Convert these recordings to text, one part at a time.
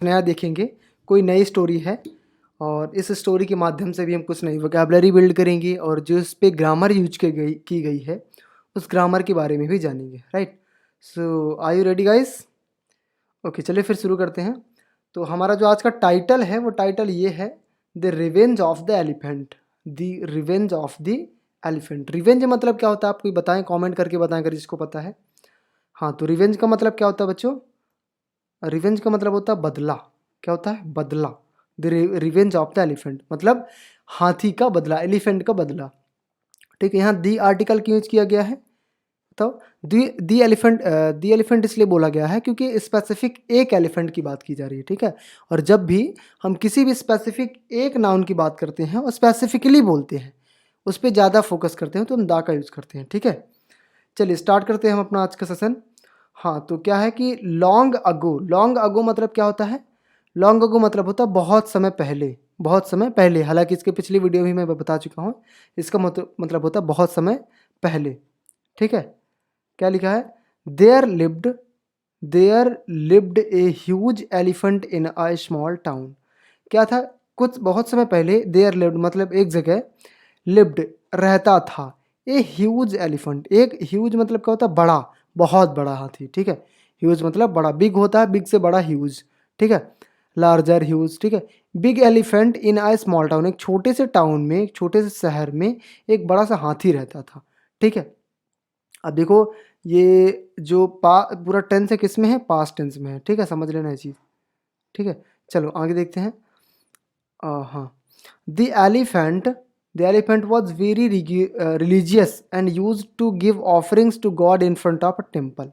नया देखेंगे, कोई नई स्टोरी है और इस स्टोरी के माध्यम से भी हम कुछ नई वोकैबलरी बिल्ड करेंगे और जो इस पे ग्रामर यूज की गई है उस ग्रामर के बारे में भी जानेंगे, right. So are you ready guys? Okay, चलिए फिर शुरू करते हैं। तो हमारा जो आज का टाइटल है वो टाइटल ये है, the revenge of the elephant. The revenge of the elephant. Revenge मतलब क्या होता है आप कोई बताएं, कमेंट करके बताएं अगर जिसको पता है। हाँ, तो रिवेंज का मतलब क्या होता है बच्चों? रिवेंज का मतलब होता है बदला। क्या होता है? बदला। The revenge of the elephant मतलब हाथी का बदला, एलिफेंट का बदला। ठीक है, यहाँ दी आर्टिकल क्यों यूज किया गया है? तो दी एलिफेंट इसलिए बोला गया है क्योंकि स्पेसिफिक एक एलिफेंट की बात की जा रही है, ठीक है। और जब भी हम किसी भी स्पेसिफिक एक नाउन की बात करते हैं और स्पेसिफिकली बोलते हैं, उस पर ज़्यादा फोकस करते हैं तो हम दा का यूज़ करते हैं, ठीक है। चलिए स्टार्ट करते हैं हम अपना आज का सेशन। हाँ, तो क्या है कि लॉन्ग अगो। लॉन्ग अगो मतलब क्या होता है? लॉन्ग अगो मतलब होता है बहुत समय पहले। बहुत समय पहले, हालांकि इसके पिछली वीडियो भी मैं बता चुका हूँ। इसका मतलब होता है बहुत समय पहले, ठीक है। क्या लिखा है? There lived a huge elephant in a small town. क्या था? कुछ बहुत समय पहले देयर लिव्ड मतलब एक जगह, लिव्ड रहता था, ए ह्यूज एलिफेंट। एक ह्यूज मतलब क्या होता है? बड़ा, बहुत बड़ा हाथी, ठीक है। ह्यूज मतलब बड़ा, बिग होता है, बिग से बड़ा ह्यूज, ठीक है। लार्जर, ह्यूज, ठीक है। Big elephant in a small town, एक छोटे से टाउन में, एक छोटे से शहर में एक बड़ा सा हाथी रहता था, ठीक है। अब देखो, ये जो पूरा टेंस है किस में है? पास्ट टेंस में है, ठीक है। समझ लेना ये चीज़, ठीक है। चलो आगे देखते हैं। हाँ, the elephant the elephant was very religious and use to give offerings to god in front of a temple.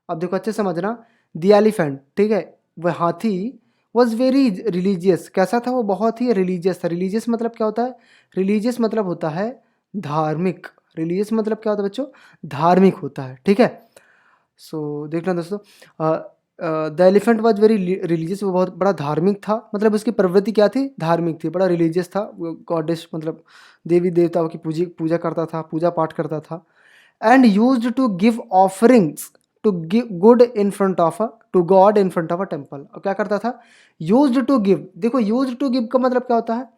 अब देखो अच्छे समझना, द एलिफेंट, ठीक है, वह हाथी वॉज वेरी रिलीजियस। कैसा था वो? बहुत ही रिलीजियस था। रिलीजियस मतलब क्या होता है? रिलीजियस मतलब होता है धार्मिक। रिलीजियस मतलब क्या होता है बच्चों? धार्मिक होता है, ठीक है। सो देखना दोस्तों, the elephant was very religious, वो बहुत बड़ा धार्मिक था। मतलब उसकी प्रवृत्ति क्या थी? धार्मिक थी, बड़ा रिलीजियस था। वो गॉडेस मतलब देवी देवताओं की पूजा करता था, पूजा पाठ करता था। And used to give offerings to give good in front of a to god in front of a temple. और क्या करता था? Used to give. देखो यूज्ड टू गिव का मतलब क्या होता है?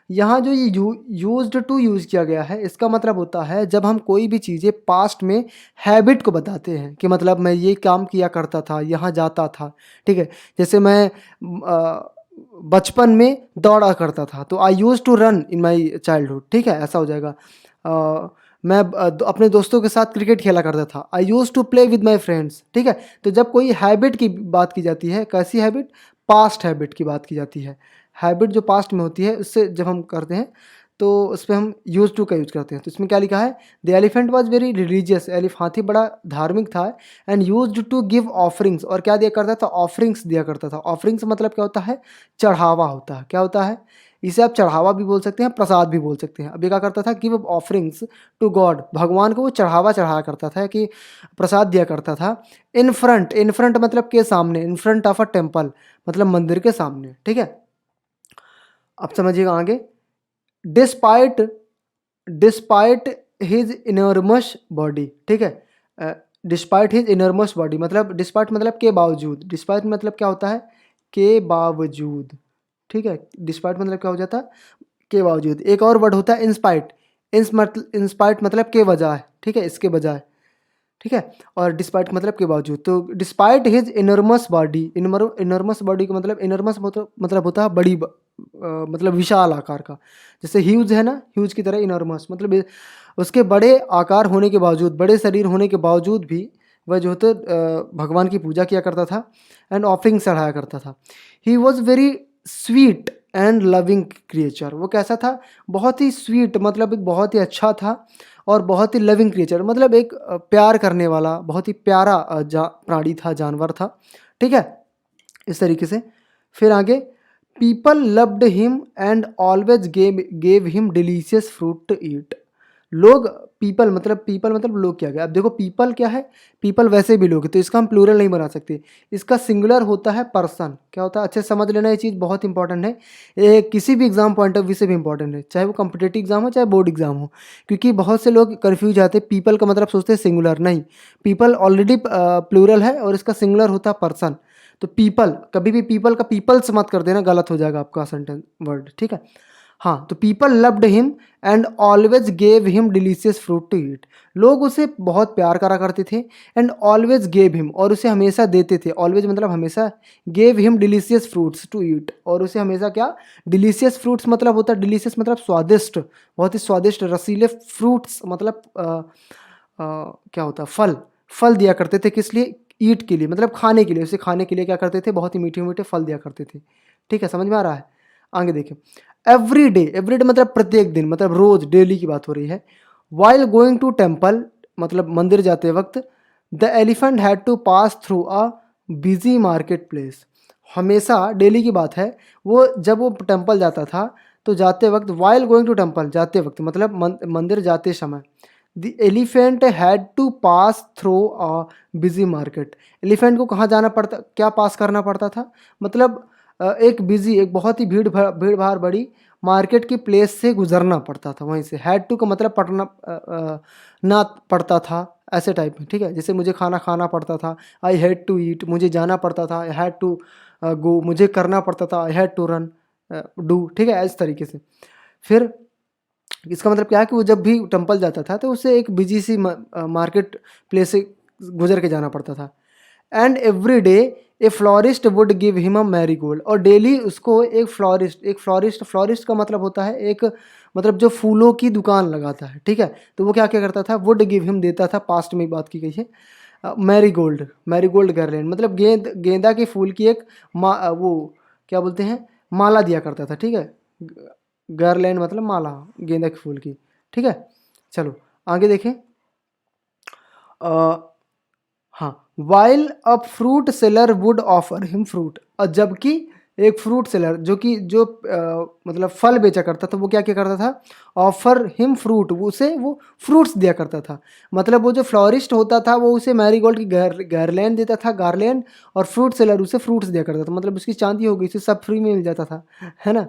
यहाँ जो ये यूज्ड टू यूज़ किया गया है, इसका मतलब होता है जब हम कोई भी चीज़ें पास्ट में हैबिट को बताते हैं कि मतलब मैं ये काम किया करता था, यहाँ जाता था, ठीक है। जैसे मैं बचपन में दौड़ा करता था, तो I used to run in my childhood, ठीक है, ऐसा हो जाएगा। मैं अपने दोस्तों के साथ क्रिकेट खेला करता था, I used to play with my friends, ठीक है। तो जब कोई हैबिट की बात की जाती है, कैसी हैबिट? पास्ट हैबिट की बात की जाती है। हैबिट जो पास्ट में होती है उससे जब हम करते हैं तो उस पर हम यूज टू का यूज करते हैं। तो इसमें क्या लिखा है? The elephant was very religious. हाथी बड़ा धार्मिक था and use to give offerings. और क्या दिया करता था? ऑफरिंग्स दिया करता था। ऑफरिंग्स मतलब क्या होता है? चढ़ावा होता है। क्या होता है? इसे आप चढ़ावा भी बोल सकते हैं, प्रसाद भी बोल सकते हैं। अब ये क्या करता था? गिव ऑफरिंग्स टू गॉड, भगवान को वो चढ़ावा चढ़ाया करता था, कि प्रसाद दिया करता था। इन फ्रंट मतलब के सामने, इन फ्रंट ऑफ अ टेम्पल मतलब मंदिर के सामने, ठीक है। अब समझिएगा आगे। Despite despite his enormous body, ठीक है। डिस्पाइट हिज इनर्मस बॉडी मतलब, डिस्पाइट मतलब के बावजूद। डिस्पाइट मतलब क्या होता है? के बावजूद, ठीक है। डिस्पाइट मतलब क्या हो जाता है? के बावजूद। एक और वर्ड होता है इंस्पाइट। इंस्पाइट मतलब के बजाय, ठीक है, इसके बजाय, ठीक है। और डिस्पाइट मतलब के बावजूद। तो despite his enormous body, enormous body का मतलब, इनर्मस मतलब होता है बड़ी मतलब विशाल आकार का। जैसे ह्यूज है ना, ह्यूज की तरह इनर्मस मतलब उसके बड़े आकार होने के बावजूद, बड़े शरीर होने के बावजूद भी वह जो होता भगवान की पूजा किया करता था एंड ऑफरिंग चढ़ाया करता था। He was very sweet and loving creature. वो कैसा था? बहुत ही स्वीट मतलब एक बहुत ही अच्छा था, और बहुत ही लविंग क्रिएचर मतलब एक प्यार करने वाला, बहुत ही प्यारा प्राणी था, जानवर था, ठीक है, इस तरीके से। फिर आगे, people loved him and always gave him delicious fruit to eat. लोग, पीपल मतलब लोग क्या गया। अब देखो पीपल क्या है? पीपल वैसे भी लोग हैं, तो इसका हम प्लूरल नहीं बना सकते। इसका सिंगुलर होता है पर्सन। क्या होता है? अच्छे से समझ लेना, ये चीज़ बहुत इंपॉर्टेंट है। ये किसी भी एग्जाम पॉइंट ऑफ व्यू से भी इंपॉर्टेंट है, चाहे वो कॉम्पिटेटिव एग्जाम हो चाहे बोर्ड एग्जाम हो। क्योंकि बहुत से लोग कन्फ्यूज आते हैं, पीपल का मतलब सोचते हैं सिंगुलर। नहीं, पीपल ऑलरेडी प्लूरल है और इसका सिंगुलर होता है पर्सन। तो पीपल, कभी भी पीपल का पीपल्स मत कर देना, गलत हो जाएगा आपका सेंटेंस वर्ड, ठीक है। हाँ, तो people loved him and always gave him delicious fruit to eat. लोग उसे बहुत प्यार करा करते थे, एंड ऑलवेज गेव हिम, और उसे हमेशा देते थे, ऑलवेज मतलब हमेशा, gave him delicious fruits to eat, और उसे हमेशा क्या, डिलीशियस फ्रूट्स मतलब होता है, डिलीशियस मतलब स्वादिष्ट, बहुत ही स्वादिष्ट रसीले फ्रूट्स मतलब क्या होता है, फल, फल दिया करते थे, किस लिए, ईट के लिए, मतलब खाने के लिए, उसे खाने के लिए क्या करते थे, बहुत ही मीठे मीठे फल दिया करते थे, ठीक है, समझ में आ रहा है। आगे देखें, एवरी डे मतलब प्रत्येक दिन, मतलब रोज, डेली की बात हो रही है। वाइल गोइंग टू टेम्पल मतलब मंदिर जाते वक्त, the elephant had to pass through a busy market place. हमेशा डेली की बात है, वो जब वो टेम्पल जाता था तो जाते वक्त, वाइल गोइंग टू टेम्पल जाते वक्त मतलब मंदिर जाते समय, the elephant had to pass through a busy market. Elephant को कहाँ जाना पड़ता, क्या पास करना पड़ता था, मतलब एक बिजी, एक बहुत ही भीड़ भाड़ बड़ी मार्केट की प्लेस से गुजरना पड़ता था वहीं से। हैड टू का मतलब पढ़ना ना पड़ता था, ऐसे टाइप में, ठीक है। जैसे मुझे खाना खाना पड़ता था, आई हैड टू ईट, मुझे जाना पड़ता था, आई हैड टू गो, मुझे करना पड़ता था, I had to run do, ठीक है, इस तरीके से। फिर इसका मतलब क्या है कि वो जब भी टेम्पल जाता था तो उसे एक बिजी सी मार्केट प्लेस से गुजर के जाना पड़ता था। And every day A florist would give him a Marie Gold, और डेली उसको फ्लोरिस्ट का मतलब होता है एक, मतलब जो फूलों की दुकान लगाता है, ठीक है। तो वो क्या क्या करता था, वुड गिव हिम देता था, पास्ट में बात की गई है, मैरी गोल्ड गार्लैंड मतलब गेंदा के फूल की एक वो क्या बोलते हैं, माला दिया करता था, ठीक है। गार्लैंड मतलब माला, गेंदा के फूल की, ठीक है। चलो आगे देखें। हाँ, while a fruit seller would offer him fruit, और जबकि एक फ्रूट सेलर जो मतलब फल बेचा करता था, वो क्या क्या करता था, ऑफर हिम फ्रूट, वो उसे वो फ्रूट्स दिया करता था। मतलब वो जो फ्लोरिस्ट होता था वो उसे मैरीगोल्ड की गार्लैंड देता था, गार्लैंड, और फ्रूट सेलर उसे फ्रूट्स दिया करता था, मतलब उसकी चांदी हो गई, उसे सब फ्री में मिल जाता था, है ना।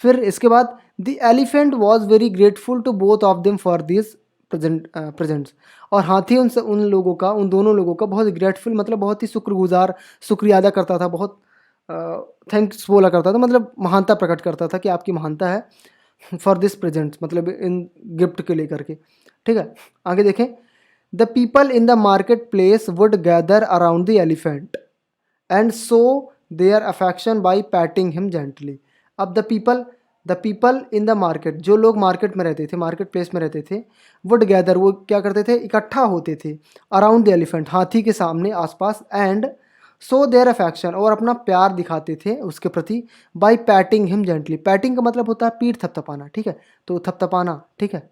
फिर इसके बाद the elephant was very grateful to both of them for this presents, और हाथी उन लोगों का, उन दोनों लोगों का बहुत ग्रेटफुल मतलब बहुत ही शुक्रगुजार, शुक्रिया अदा करता था, बहुत थैंक्स बोला करता था, मतलब महानता प्रकट करता था कि आपकी महानता है फॉर दिस प्रेजेंट्स, मतलब इन गिफ्ट के लेकर के, ठीक है। आगे देखें, the people in the market place would gather around the elephant and so their affection by patting him gently. अब the people in the market, जो लोग मार्केट में रहते थे, मार्केट प्लेस में रहते थे, वुड गैदर वो क्या करते थे, इकट्ठा होते थे, अराउंड द एलिफेंट हाथी के सामने आसपास, एंड सो देयर अफेक्शन और अपना प्यार दिखाते थे उसके प्रति, by patting him gently. Patting का मतलब होता है पीठ थपथपाना, ठीक है, तो थपथपाना, ठीक है।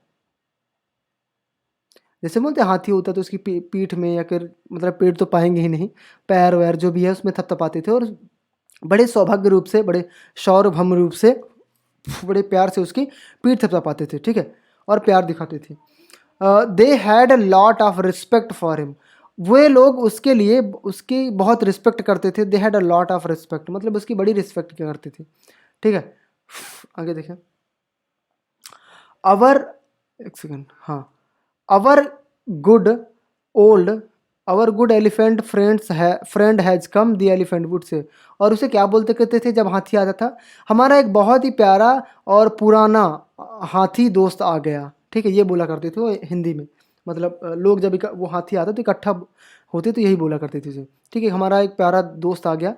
जैसे बोलते हैं हाथी होता है तो उसकी पीठ में, या फिर मतलब पेट तो पाएंगे ही नहीं, पैर वैर जो भी है उसमें थपथपाते थे, और बड़े सौभाग्य रूप से, बड़े शौर्यभम रूप से, बड़े प्यार से उसकी पीठ थपथपाते थे, ठीक है, और प्यार दिखाते थे। They had a lot of respect for him, वे लोग उसके लिए उसकी बहुत रिस्पेक्ट करते थे। They had a lot of respect मतलब उसकी बड़ी रिस्पेक्ट किया करते थे, ठीक है। आगे देखें, अवर, एक सेकेंड, हाँ, our good old our good elephant friend has come, the elephant would say, और उसे क्या बोलते कहते थे जब हाथी आता था, हमारा एक बहुत ही प्यारा और पुराना हाथी दोस्त आ गया, ठीक है, ये बोला करते थे वो हिंदी में। मतलब लोग जब वो हाथी आता तो इकट्ठा होते तो यही बोला करते थे उसे, ठीक है, हमारा एक प्यारा दोस्त आ गया।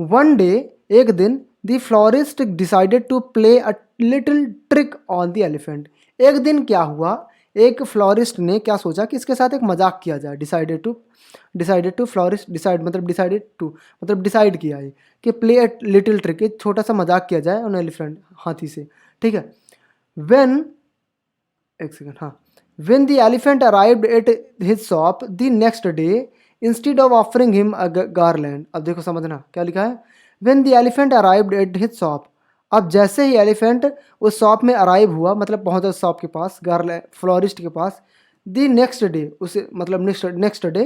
वन डे, एक दिन, the florist decided to play a little trick on the elephant. एक दिन क्या हुआ, एक फ्लोरिस्ट ने क्या सोचा कि इसके साथ एक मजाक किया जाए। डिसाइडेड टू फ्लोरिस्ट, डिसाइड मतलब डिसाइडेड टू मतलब डिसाइड किया है कि प्ले अ लिटिल ट्रिक, एक छोटा सा मजाक किया जाए ऑन एलिफेंट, हाथी से, ठीक है। व्हेन, एक सेकंड, हाँ, when the elephant arrived at his shop the next day, instead of offering him a garland. अब देखो समझना क्या लिखा है, when the elephant arrived at his shop, अब जैसे ही एलिफेंट उस शॉप में अराइव हुआ, मतलब पहुंचा उस शॉप के पास, गार्लैंड फ्लोरिस्ट के पास, द नेक्स्ट डे, उसे मतलब next day,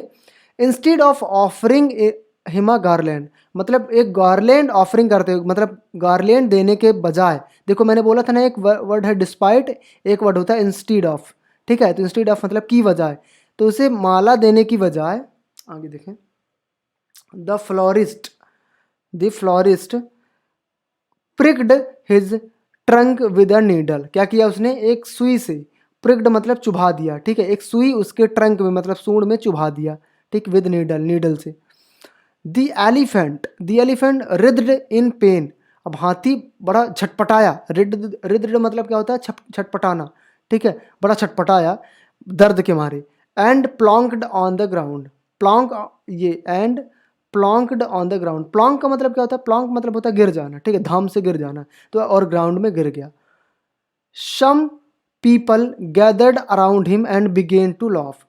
instead of offering Hima garland, मतलब एक गार्लैंड ऑफरिंग करते हुए, मतलब गार्लैंड देने के बजाय, देखो मैंने बोला था ना एक वर्ड है डिस्पाइट, एक वर्ड होता है इंस्टीड ऑफ, ठीक है, तो इंस्टीड ऑफ मतलब की बजाय, तो उसे माला देने की बजाय, आगे देखें, the florist the florist pricked his trunk with a needle, क्या किया उसने, एक सुई से, प्रिक्ड मतलब चुभा दिया, ठीक है, एक सुई उसके ट्रंक में मतलब सूंड में चुभा दिया, ठीक, विद नीडल, नीडल से। द एलिफेंट रिद्ड इन पेन, अब हाथी बड़ा छटपटाया, रिद्ड मतलब क्या होता है, छटपटाना, ठीक है, बड़ा छटपटाया दर्द के मारे। एंड प्लॉन्क्ड ऑन द ग्राउंड, प्लॉन्क, ये एंड प्लॉन्क्ड ऑन द ग्राउंड, प्लॉन्क का मतलब क्या होता है, प्लॉन्क मतलब होता है गिर जाना, ठीक है, धाम से गिर जाना, तो और ग्राउंड में गिर गया। Some people gathered around him and began to laugh,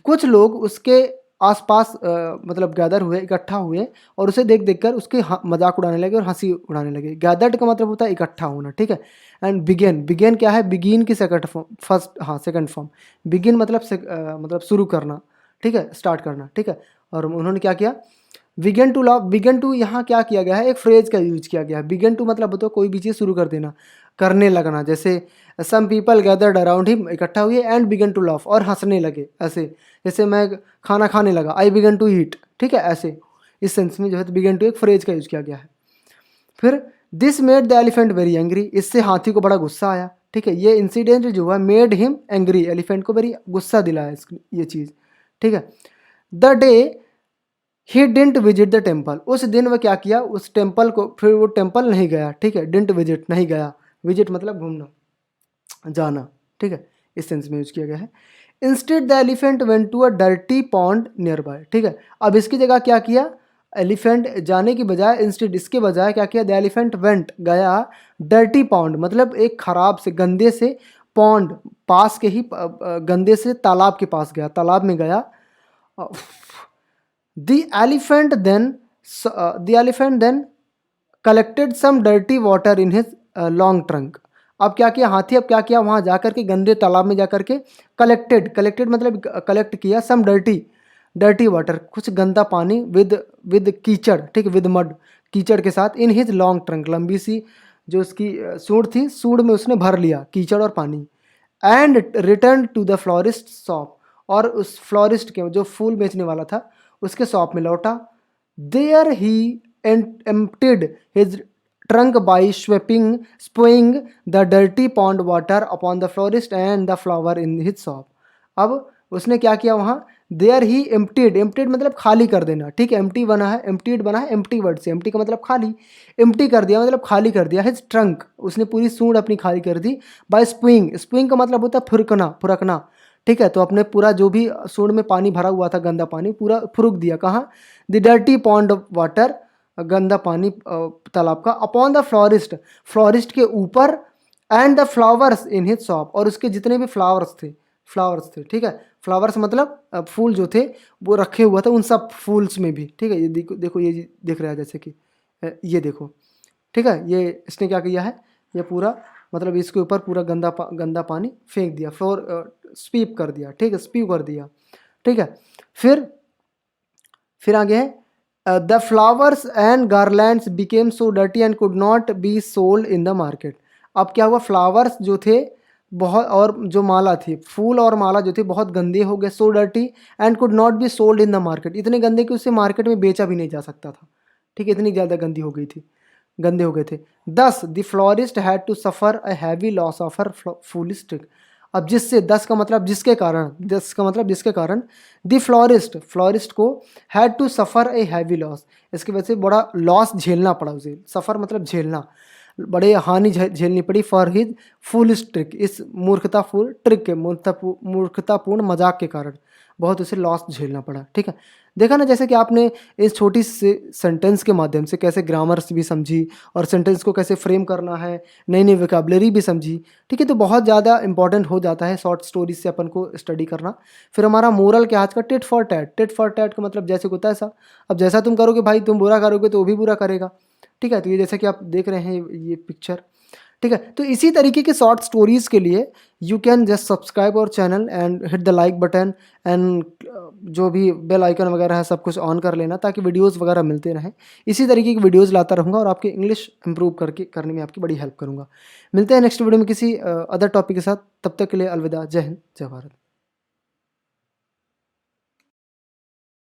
कुछ लोग उसके आसपास मतलब गैदर हुए, इकट्ठा हुए, और उसे देख देख कर उसके मजाक उड़ाने लगे और हंसी उड़ाने लगे। गैदर्ड का मतलब होता है इकट्ठा होना, ठीक है। एंड बिगेन, बिगेन क्या है, बिगिन की सेकंड फॉर्म, फर्स्ट, हाँ सेकंड फॉर्म, बिगिन मतलब मतलब शुरू करना, ठीक है, स्टार्ट करना, ठीक है। और उन्होंने क्या किया, began to love, began to यहाँ क्या किया गया है, एक फ्रेज का यूज किया गया है। बिगन टू मतलब होता है कोई भी चीज़ शुरू कर देना, करने लगना, जैसे some people gathered around him, इकट्ठा हुए, एंड बिगन टू लव, और हंसने लगे, ऐसे जैसे मैं खाना खाने लगा, आई बिगन टू ईट, ठीक है, ऐसे इस सेंस में जो है बिगन टू एक फ्रेज का यूज किया गया है। फिर this made the elephant very angry, इससे हाथी को बड़ा गुस्सा आया, ठीक है, ये इंसिडेंट जो हुआ मेड हिम एंग्री, एलिफेंट को वेरी गुस्सा दिलाया ये चीज़, ठीक है। The day he didn't visit the temple, उस दिन वह क्या किया, उस टेम्पल को, फिर वो टेम्पल नहीं गया, ठीक है, डिंट विजिट नहीं गया, विजिट मतलब घूमना, जाना, ठीक है, इस सेंस में यूज किया गया है। Instead the elephant went to a dirty pond nearby, ठीक है, अब इसकी जगह क्या किया, एलिफेंट जाने की बजाय, इंस्टेड इसके बजाय क्या किया, द एलिफेंट वेंट गया, डर्टी पॉन्ड मतलब एक खराब से, गंदे से, पॉन्ड पास के ही, गंदे से तालाब के पास गया, तालाब में गया। The elephant then collected some dirty water in his long trunk. अब क्या किया हाथी, अब क्या किया, वहाँ जाकर के गंदे तालाब में जाकर के कलेक्टेड मतलब कलेक्ट किया, सम डर्टी वाटर, कुछ गंदा पानी, विद कीचड़, ठीक, विद मड, कीचड़ के साथ, इन हिज लॉन्ग ट्रंक, लंबी सी जो उसकी सूंड थी, सूंड में उसने भर लिया कीचड़ और पानी। And return to the florist shop, और उस फ्लोरिस्ट के जो फूल बेचने वाला था उसके शॉप में लौटा। There he emptied his trunk by spewing the dirty pond water upon the florist and the flower in his shop. अब उसने क्या किया वहाँ, देयर ही एम्प्टीड मतलब खाली कर देना, ठीक है, एम्प्टी बना है, एम्प्टीड बना है एम्प्टी वर्ड से, एम्प्टी का मतलब खाली, एम्प्टी कर दिया मतलब खाली कर दिया, हिज ट्रंक, उसने पूरी सूंड अपनी खाली कर दी, बाय स्पुइंग का मतलब होता है फुरकना, ठीक है, तो अपने पूरा जो भी सूंड में पानी भरा हुआ था, गंदा पानी पूरा फुरुक दिया, कहाँ, द डर्टी पॉन्ड वाटर, गंदा पानी तालाब का, अपॉन द फ्लोरिस्ट के ऊपर, and the flowers in his shop, और उसके जितने भी फ्लावर्स थे, ठीक है, फ्लावर्स मतलब फूल जो थे वो रखे हुआ था उन सब फूल्स में भी, ठीक है, ये देखो ये दिख रहा है जैसे कि ये देखो, ठीक है, ये इसने क्या किया है, ये पूरा मतलब इसके ऊपर पूरा गंदा पानी फेंक दिया, स्वीप कर दिया, ठीक है, स्पीव कर दिया, ठीक है। फिर आगे है the flowers and garlands became so dirty and could not be sold in the market. अब क्या हुआ, फ्लावर्स जो थे बहुत, और जो माला थी, फूल और माला जो थे बहुत गंदे हो गए, so dirty and could not be sold in the market, इतने गंदे कि उसे मार्केट में बेचा भी नहीं जा सकता था, ठीक है, इतनी ज़्यादा गंदे हो गए थे। Thus the florist had to suffer a heavy loss of her foolish trick. अब जिससे, दस का मतलब जिसके कारण द फ्लोरिस्ट को had to suffer a heavy loss, इसकी वजह से बड़ा लॉस झेलना पड़ा उसे, सफ़र मतलब झेलना, बड़े हानि झेलनी पड़ी, फॉर हिज फूलिश ट्रिक, इस मूर्खतापूर्ण मजाक के कारण बहुत उसे लॉस झेलना पड़ा, ठीक है। देखा ना, जैसे कि आपने इस छोटी सी सेंटेंस के माध्यम से कैसे ग्रामर्स भी समझी और सेंटेंस को कैसे फ्रेम करना है, नई नई वोकैबुलरी भी समझी, ठीक है, तो बहुत ज़्यादा इंपॉर्टेंट हो जाता है शॉर्ट स्टोरीज से अपन को स्टडी करना। फिर हमारा मोरल क्या आज का, टिट फॉर टैट का मतलब जैसे होता है ऐसा, अब जैसा तुम करोगे भाई, तुम बुरा करोगे तो वो भी बुरा करेगा, ठीक है, तो ये जैसे कि आप देख रहे हैं ये पिक्चर, ठीक है। तो इसी तरीके के शॉर्ट स्टोरीज़ के लिए you can just subscribe our channel and hit the like button and जो भी बेल आइकन वगैरह है सब कुछ ऑन कर लेना, ताकि वीडियोस वगैरह मिलते रहें। इसी तरीके की वीडियोस लाता रहूँगा और आपकी इंग्लिश इंप्रूव करने में आपकी बड़ी हेल्प करूँगा। मिलते हैं नेक्स्ट वीडियो में किसी अदर टॉपिक के साथ, तब तक के लिए अलविदा, जय हिंद, जय भारत।